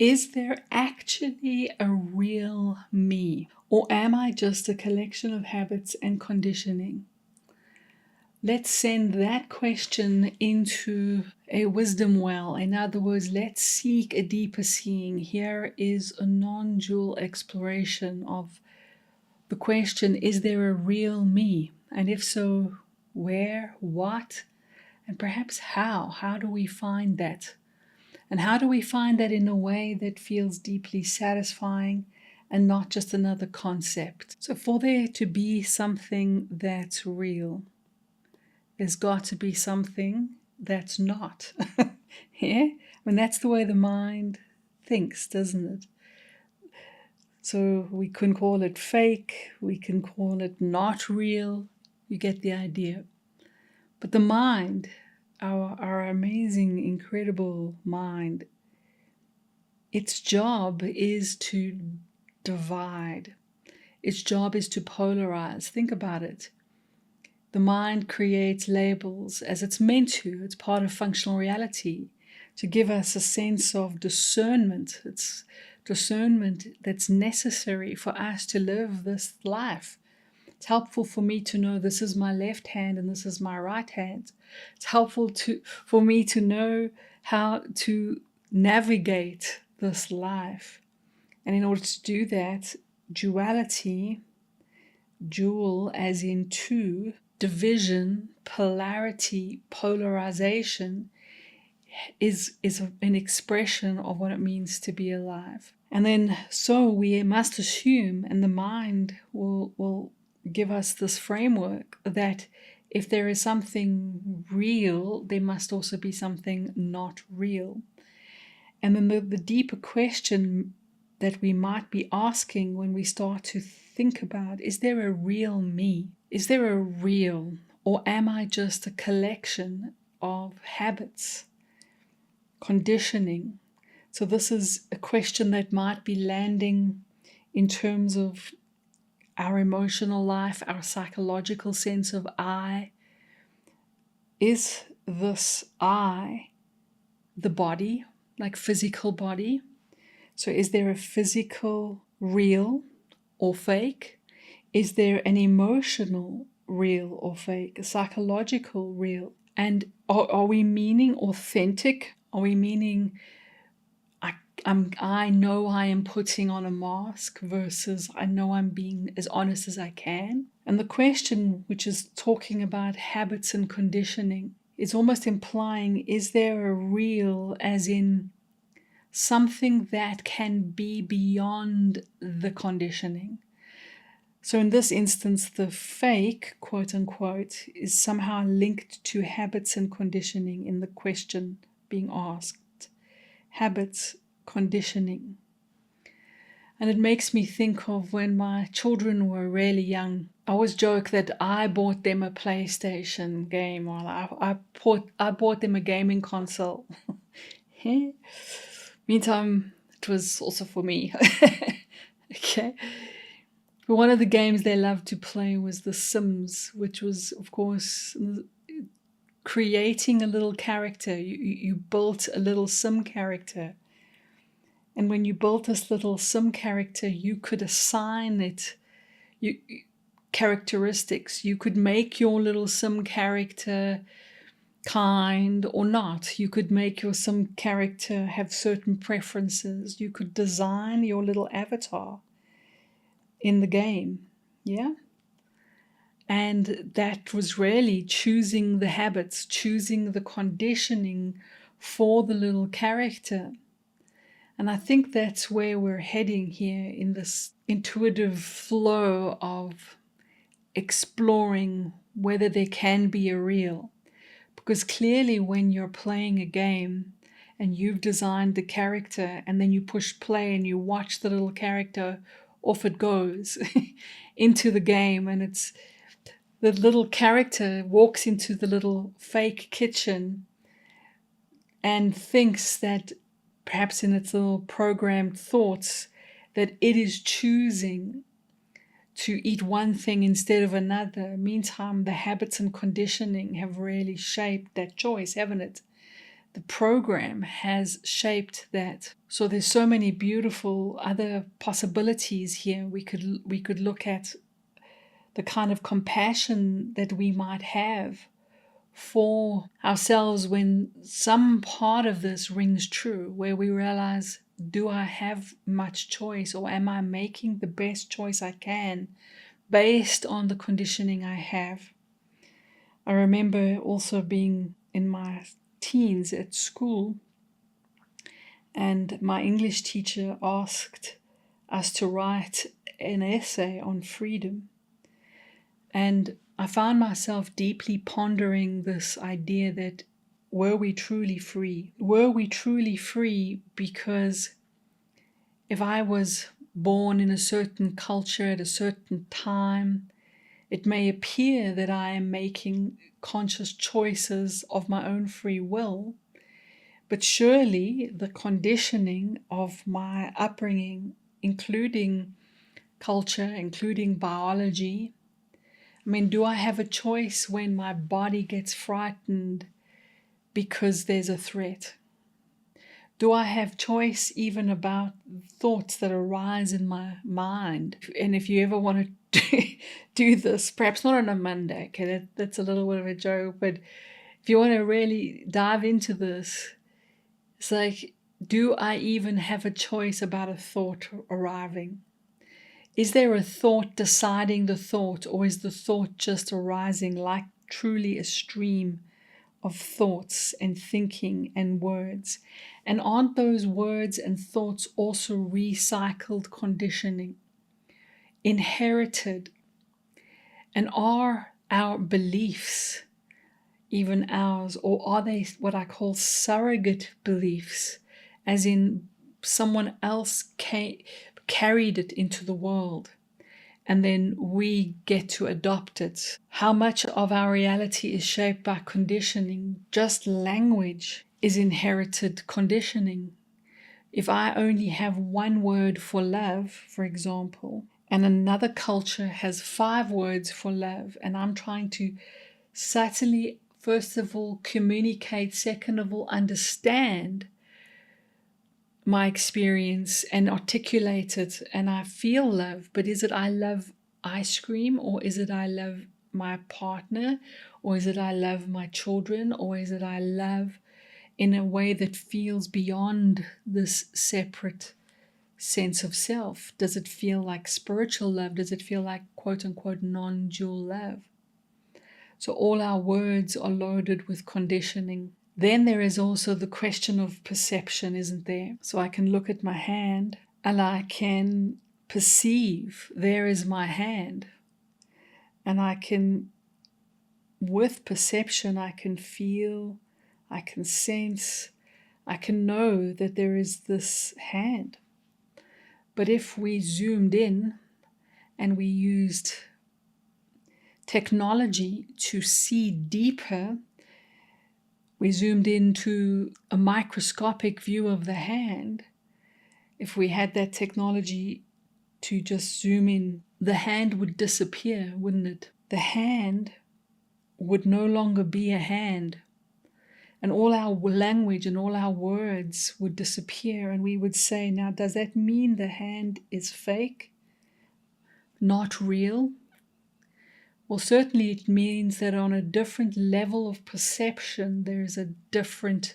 Is there actually a real me? Or am I just a collection of habits and conditioning? Let's send that question into a wisdom well. In other words, let's seek a deeper seeing. Here is a non-dual exploration of the question, is there a real me? And if so, where, what, and perhaps how? How do we find that? And how do we find that in a way that feels deeply satisfying and not just another concept? So for there to be something that's real, there's got to be something that's not. Yeah? I mean, that's the way the mind thinks, doesn't it? So we can call it fake, we can call it not real, you get the idea. But the mind, our amazing, incredible mind, its job is to divide. Its job is to polarize. Think about it. The mind creates labels as it's meant to. It's part of functional reality to give us a sense of discernment. It's discernment that's necessary for us to live this life. It's helpful for me to know this is my left hand and this is my right hand. It's helpful for me to know how to navigate this life. And in order to do that, duality, dual as in two, division, polarity, polarization is an expression of what it means to be alive. And then so we must assume, and the mind will give us this framework, that if there is something real, there must also be something not real. And then the deeper question that we might be asking when we start to think about, is there a real me? Is there a real, or am I just a collection of habits, conditioning? So this is a question that might be landing in terms of our emotional life, our psychological sense of I. Is this I the body, like physical body? So is there a physical real or fake? Is there an emotional real or fake, a psychological real? And are we meaning authentic? Are we meaning I know I am putting on a mask versus I know I'm being as honest as I can? And the question, which is talking about habits and conditioning, is almost implying, is there a real, as in something that can be beyond the conditioning? So in this instance, the fake, quote unquote, is somehow linked to habits and conditioning in the question being asked. Habits, conditioning. And it makes me think of when my children were really young. I always joke that I bought them a PlayStation game, or I bought them a gaming console. Meantime, it was also for me. Okay. But one of the games they loved to play was The Sims, which was, of course, creating a little character. You built a little Sim character. And when you built this little Sim character, you could assign it characteristics. You could make your little Sim character kind or not. You could make your Sim character have certain preferences. You could design your little avatar in the game. Yeah? And that was really choosing the habits, choosing the conditioning for the little character. And I think that's where we're heading here in this intuitive flow of exploring whether there can be a real. Because clearly when you're playing a game and you've designed the character and then you push play and you watch the little character, off it goes into the game, and it's the little character walks into the little fake kitchen and thinks that perhaps in its little programmed thoughts that it is choosing to eat one thing instead of another. Meantime, the habits and conditioning have really shaped that choice, haven't it? the program has shaped that. So there's so many beautiful other possibilities here. We could look at the kind of compassion that we might have for ourselves when some part of this rings true, where we realize, do I have much choice, or am I making the best choice I can based on the conditioning I have? I remember also being in my teens at school, and my English teacher asked us to write an essay on freedom. And I found myself deeply pondering this idea that, were we truly free? Were we truly free because if I was born in a certain culture at a certain time, it may appear that I am making conscious choices of my own free will, but surely the conditioning of my upbringing, including culture, including biology, I mean, do I have a choice when my body gets frightened because there's a threat? Do I have choice even about thoughts that arise in my mind? And if you ever want to do this, perhaps not on a Monday, okay, that's a little bit of a joke, but if you want to really dive into this, it's like, do I even have a choice about a thought arriving? Is there a thought deciding the thought, or is the thought just arising like truly a stream of thoughts and thinking and words? And aren't those words and thoughts also recycled conditioning, inherited? And are our beliefs even ours, or are they what I call surrogate beliefs, as in someone else carried it into the world and then we get to adopt it? How much of our reality is shaped by conditioning? Just language is inherited conditioning. If I only have one word for love, for example, and another culture has 5 words for love, and I'm trying to subtly, first of all, communicate, second of all, understand my experience and articulate it, and I feel love, but is it I love ice cream, or is it I love my partner, or is it I love my children, or is it I love in a way that feels beyond this separate sense of self? Does it feel like spiritual love? Does it feel like quote unquote non-dual love? So all our words are loaded with conditioning. Then there is also the question of perception, isn't there? So I can look at my hand and I can perceive there is my hand. And I can, with perception, I can feel, I can sense, I can know that there is this hand. But if we zoomed in and we used technology to see deeper, we zoomed into a microscopic view of the hand, if we had that technology to just zoom in, the hand would disappear, wouldn't it? The hand would no longer be a hand. And all our language and all our words would disappear, and we would say, now, does that mean the hand is fake? Not real? Well, certainly it means that on a different level of perception, there's a different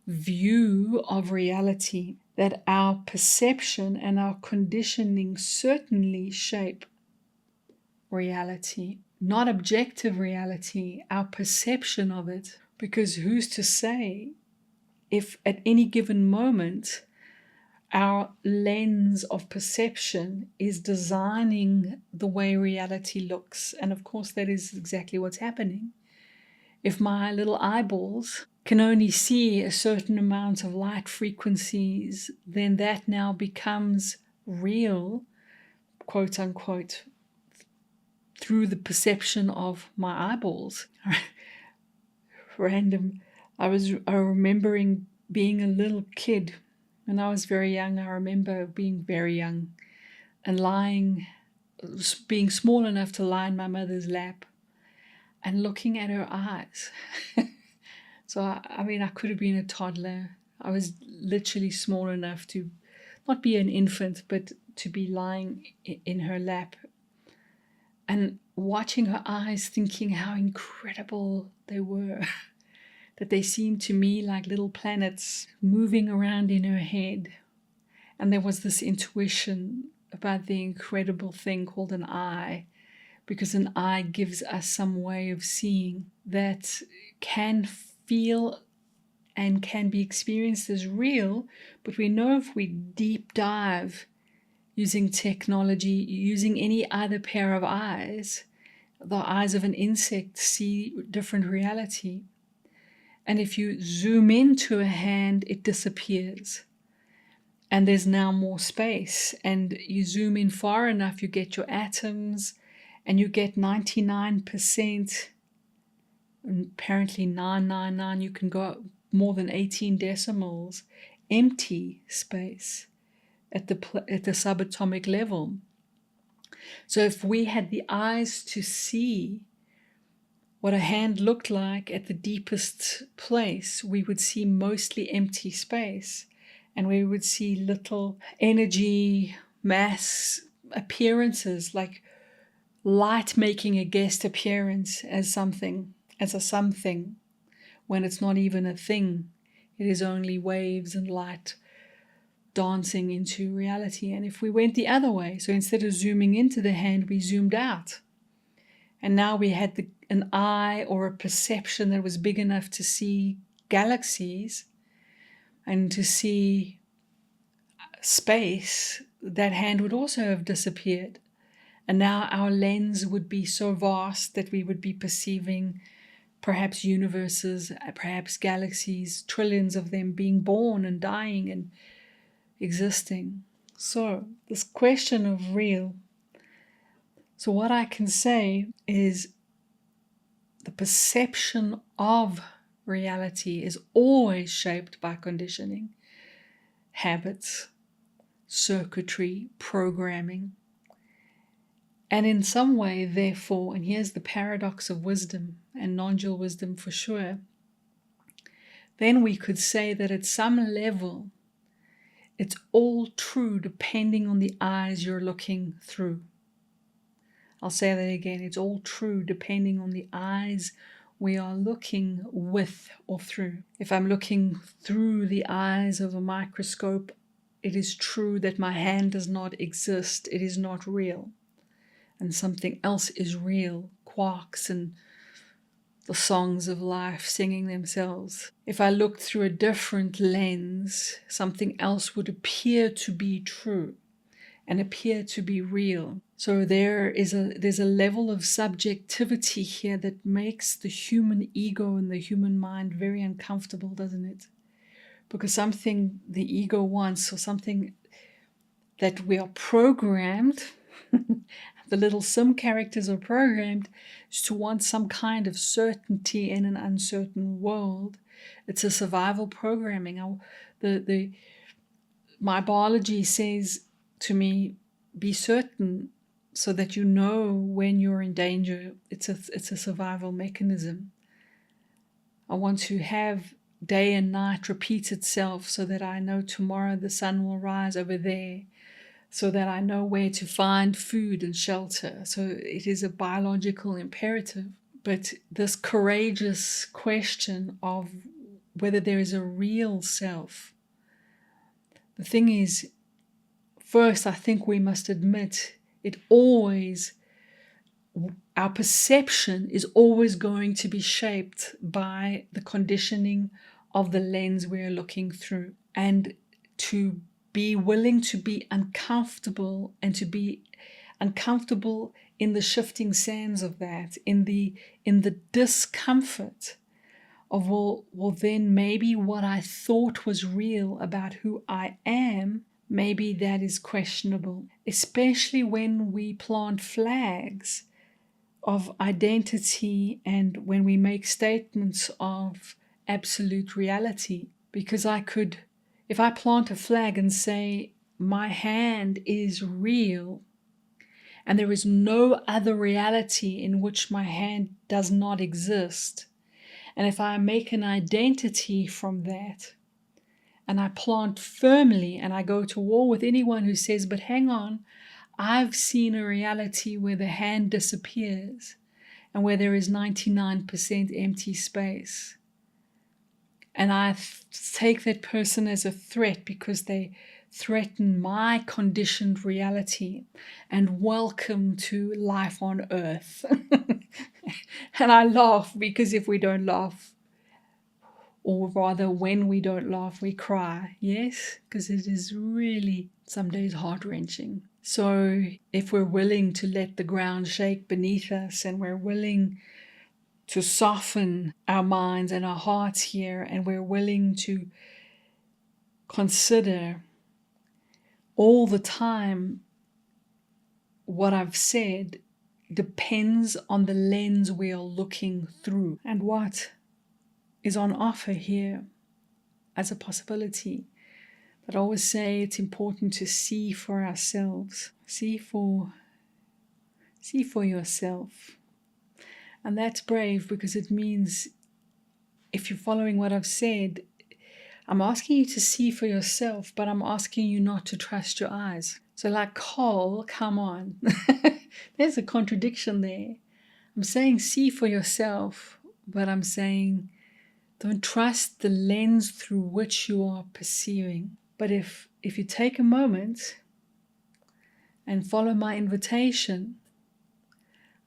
view of reality, that our perception and our conditioning certainly shape reality, not objective reality, our perception of it. Because who's to say if at any given moment our lens of perception is designing the way reality looks? And of course, that is exactly what's happening. If my little eyeballs can only see a certain amount of light frequencies, then that now becomes real, quote unquote, through the perception of my eyeballs. Random. I remembering being a little kid. When I was very young, I remember being very young and being small enough to lie in my mother's lap and looking at her eyes. So, I mean, I could have been a toddler. I was literally small enough to not be an infant, but to be lying in her lap and watching her eyes, thinking how incredible they were, that they seemed to me like little planets moving around in her head. And there was this intuition about the incredible thing called an eye, because an eye gives us some way of seeing that can feel and can be experienced as real, but we know if we deep dive using technology, using any other pair of eyes, the eyes of an insect see different reality. And if you zoom into a hand, it disappears. And there's now more space. And you zoom in far enough, you get your atoms, and you get 99%, and apparently 999, you can go more than 18 decimals, empty space at the subatomic level. So if we had the eyes to see what a hand looked like at the deepest place, we would see mostly empty space, and we would see little energy, mass appearances, like light making a guest appearance as something, as a something, when it's not even a thing. It is only waves and light dancing into reality. And if we went the other way, so instead of zooming into the hand, we zoomed out. And now we had an eye or a perception that was big enough to see galaxies and to see space, that hand would also have disappeared. And now our lens would be so vast that we would be perceiving perhaps universes, perhaps galaxies, trillions of them being born and dying and existing. So this question of real. So what I can say is the perception of reality is always shaped by conditioning, habits, circuitry, programming. And in some way, therefore, and here's the paradox of wisdom and non-dual wisdom for sure, then we could say that at some level, it's all true depending on the eyes you're looking through. I'll say that again. It's all true depending on the eyes we are looking with or through. If I'm looking through the eyes of a microscope, it is true that my hand does not exist. It is not real. And something else is real, quarks and the songs of life singing themselves. If I looked through a different lens, something else would appear to be true and appear to be real. So there's a level of subjectivity here that makes the human ego and the human mind very uncomfortable, doesn't it? Because something the ego wants, or something that we are programmed, the little sim characters are programmed, is to want some kind of certainty in an uncertain world. It's a survival programming. My biology says to me, be certain so that you know when you're in danger. It's a survival mechanism. I want to have day and night repeat itself so that I know tomorrow the sun will rise over there, so that I know where to find food and shelter. So it is a biological imperative. But this courageous question of whether there is a real self, the thing is, first, I think we must admit our perception is always going to be shaped by the conditioning of the lens we're looking through. And to be willing to be uncomfortable, and to be uncomfortable in the shifting sands of that, in the discomfort of, well, then maybe what I thought was real about who I am, maybe that is questionable, especially when we plant flags of identity and when we make statements of absolute reality. Because if I plant a flag and say, my hand is real, and there is no other reality in which my hand does not exist, And if I make an identity from that, and I plant firmly, and I go to war with anyone who says, but hang on, I've seen a reality where the hand disappears and where there is 99% empty space. And I take that person as a threat because they threaten my conditioned reality and welcome to life on earth. And I laugh, because if we don't laugh, or rather when we don't laugh, we cry. Yes, because it is really some days heart-wrenching. So if we're willing to let the ground shake beneath us, and we're willing to soften our minds and our hearts here, and we're willing to consider all the time what I've said depends on the lens we are looking through and what is on offer here as a possibility. But I always say it's important to see for ourselves. See for yourself. And that's brave, because it means, if you're following what I've said, I'm asking you to see for yourself, but I'm asking you not to trust your eyes. So like, Cole, come on. There's a contradiction there. I'm saying see for yourself, but I'm saying don't trust the lens through which you are perceiving. But if you take a moment and follow my invitation,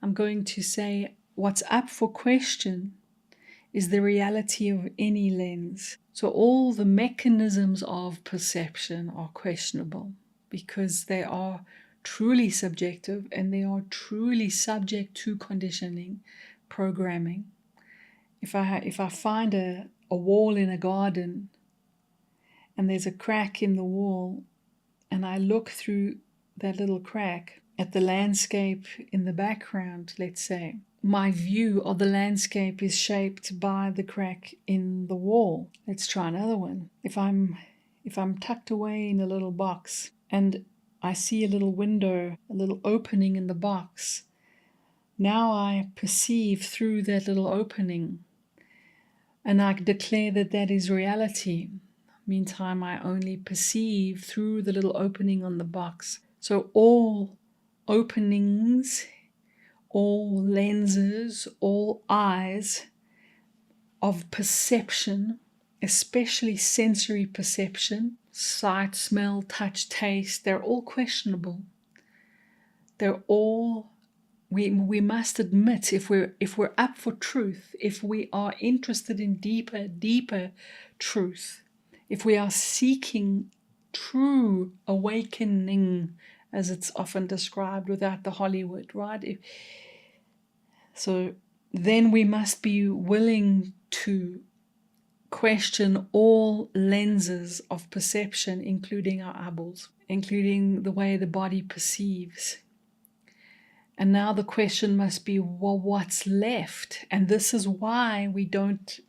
I'm going to say what's up for question is the reality of any lens. So all the mechanisms of perception are questionable, because they are truly subjective and they are truly subject to conditioning, programming. If I find a wall in a garden and there's a crack in the wall, and I look through that little crack at the landscape in the background, let's say, my view of the landscape is shaped by the crack in the wall. Let's try another one. If I'm tucked away in a little box and I see a little window, a little opening in the box, now I perceive through that little opening, and I declare that that is reality. Meantime, I only perceive through the little opening on the box. So all openings, all lenses, all eyes of perception, especially sensory perception, sight, smell, touch, taste, they're all questionable. They're all, we must admit, if we're up for truth, if we are interested in deeper truth, if we are seeking true awakening, as it's often described without the Hollywood, right? So then we must be willing to question all lenses of perception, including our eyeballs, including the way the body perceives. And now the question must be, well, what's left? And this is why we don't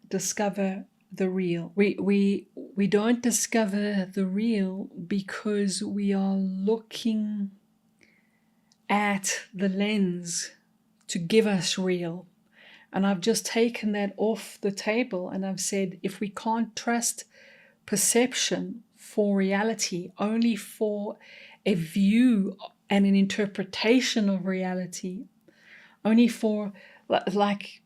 discover the real. We don't discover the real because we are looking at the lens to give us real. And I've just taken that off the table, and I've said, if we can't trust perception for reality, only for a view and an interpretation of reality, only for like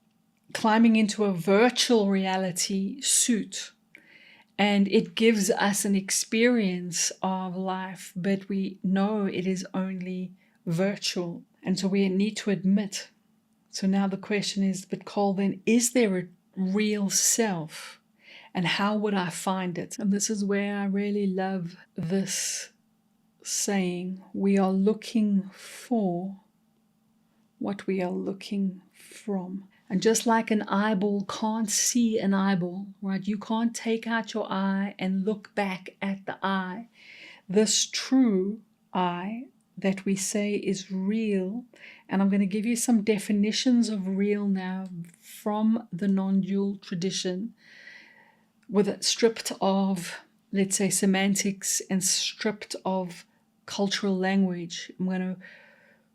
climbing into a virtual reality suit, and it gives us an experience of life, but we know it is only virtual. And so we need to admit. So now the question is, but Cole, then is there a real self? And how would I find it? And this is where I really love this saying, we are looking for what we are looking from. And just like an eyeball can't see an eyeball, right? You can't take out your eye and look back at the eye. This true I that we say is real, and I'm going to give you some definitions of real now from the non-dual tradition, with it stripped of, let's say, semantics and stripped of cultural language. I'm going to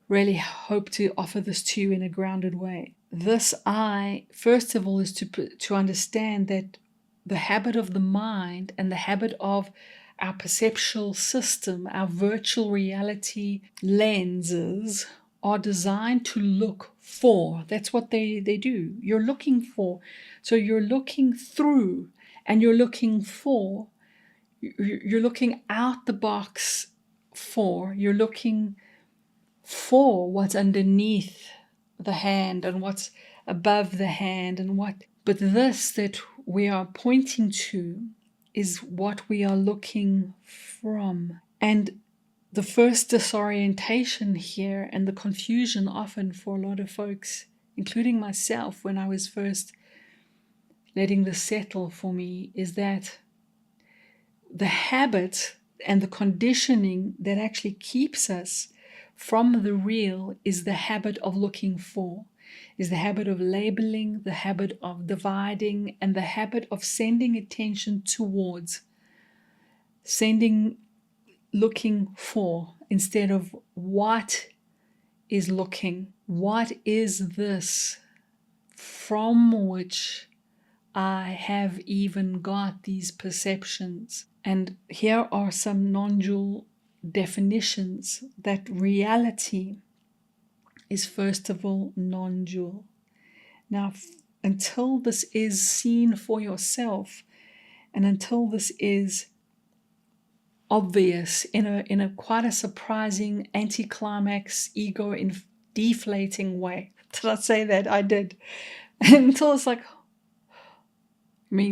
really hope to offer this to you in a grounded way. this I, first of all, is to understand that the habit of the mind and the habit of our perceptual system, our virtual reality lenses, are designed to look for. That's what they do. You're looking for. So you're looking through and you're looking for. You're looking out the box for. You're looking for what's underneath the hand and what's above the hand and what. But this that we are pointing to is what we are looking from. And the first disorientation here and the confusion often for a lot of folks, including myself when I was first letting this settle for me, is that the habit and the conditioning that actually keeps us from the real is the habit of looking for, is the habit of labeling, the habit of dividing, and the habit of sending attention towards, looking for, instead of what is looking. What is this from which I have even got these perceptions? And here are some non-dual definitions: that reality is first of all non-dual. Now, until this is seen for yourself, and until this is obvious in a quite a surprising anticlimax, ego deflating way. Did I say that? I did. Until it's like,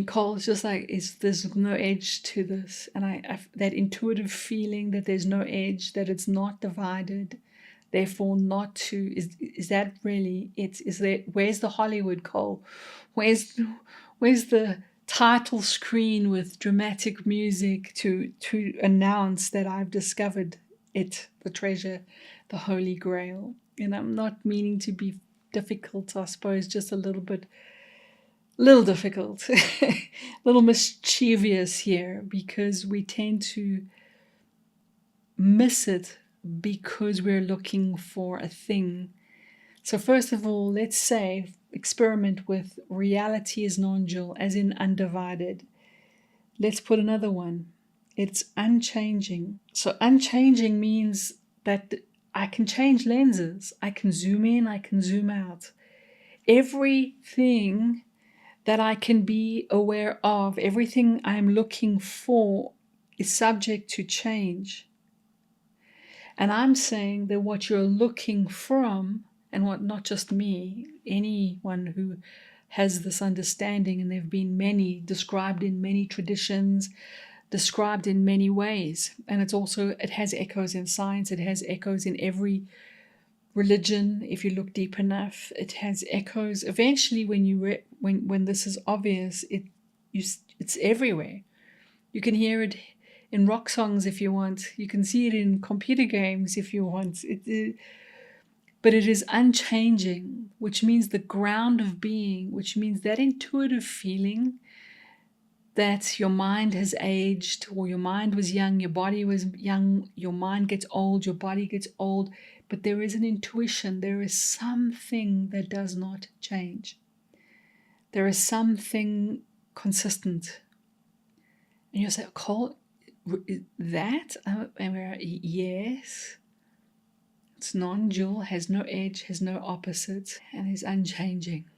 Cole's just like, there's no edge to this, and I that intuitive feeling that there's no edge, that it's not divided, therefore not to. Is that really it? Is there? Where's the Hollywood, Cole? Where's the title screen with dramatic music to announce that I've discovered it, the treasure, the Holy Grail? And I'm not meaning to be difficult, I suppose, just a little difficult, a little mischievous here, because we tend to miss it because we're looking for a thing. So first of all, let's say, experiment with reality is non-dual, as in undivided. Let's put another one. It's unchanging. So unchanging means that I can change lenses. I can zoom in, I can zoom out. Everything that I can be aware of, everything I'm looking for, is subject to change. And I'm saying that what you're looking from, and what, not just me, anyone who has this understanding, and there have been many described in many traditions, described in many ways, and it has echoes in science, it has echoes in every religion. If you look deep enough, it has echoes. Eventually, when this is obvious, it's everywhere. You can hear it in rock songs if you want. You can see it in computer games if you want. But it is unchanging, which means the ground of being, which means that intuitive feeling that your mind has aged, or your mind was young, your body was young, your mind gets old, your body gets old, but there is an intuition, there is something that does not change. There is something consistent. And you'll say, Cole, that? Yes. It's non-dual, has no edge, has no opposites, and is unchanging,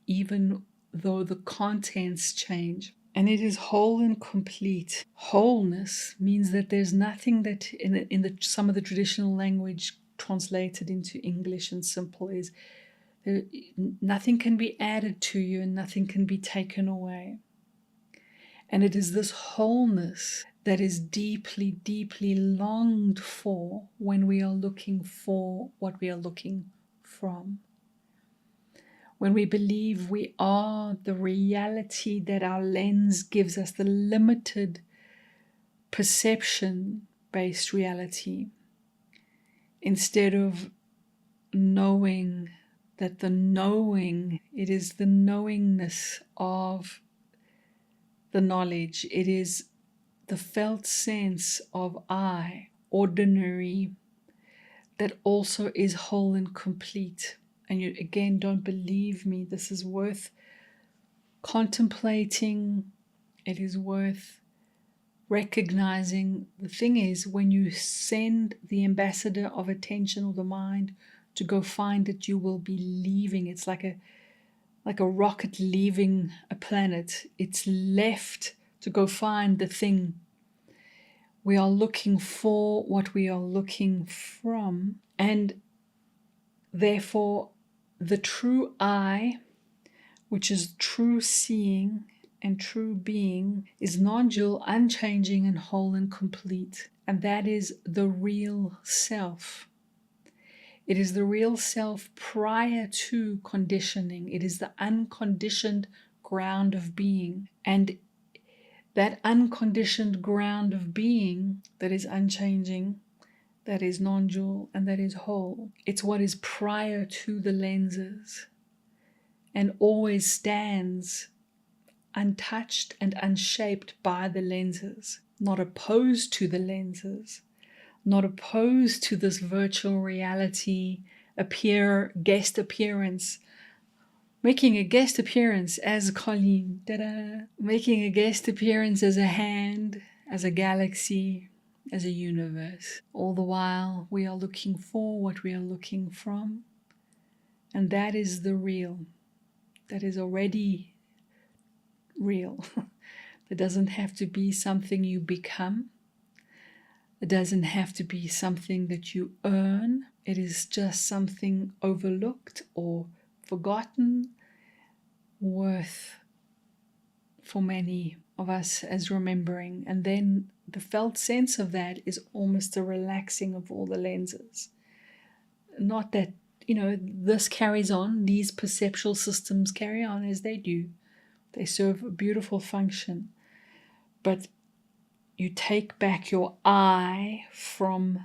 even though the contents change. And it is whole and complete. Wholeness means that there's nothing that in some of the traditional language translated into English and simple is nothing can be added to you and nothing can be taken away. And it is this wholeness that is deeply, deeply longed for when we are looking for what we are looking from. When we believe we are the reality that our lens gives us, the limited perception-based reality, instead of knowing that it is the knowingness of the knowledge, it is the felt sense of I, ordinary, that also is whole and complete. and you again don't believe me, this is worth contemplating. It is worth recognizing. The thing is, when you send the ambassador of attention or the mind to go find it, you will be leaving. It's like a rocket leaving a planet. It's left to go find the thing. We are looking for what we are looking from, and therefore the true I, which is true seeing and true being, is non-dual, unchanging, and whole and complete. And that is the real self. It is the real self prior to conditioning. It is the unconditioned ground of being. And that unconditioned ground of being that is unchanging, that is non-dual, and that is whole, it's what is prior to the lenses and always stands untouched and unshaped by the lenses, not opposed to the lenses, not opposed to this virtual reality guest appearance, making a guest appearance as Colleen, making a guest appearance as a hand, as a galaxy, as a universe. All the while we are looking for what we are looking from, and that is the real, that is already real. It doesn't have to be something you become. It doesn't have to be something that you earn. It is just something overlooked or forgotten, worth for many of us as remembering. And then the felt sense of that is almost a relaxing of all the lenses. Not that, this carries on, these perceptual systems carry on as they do. They serve a beautiful function. But you take back your eye from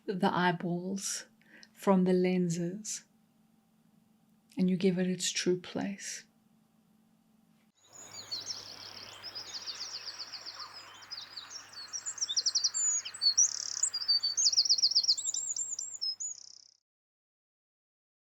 the eyeballs, from the lenses, and you give it its true place.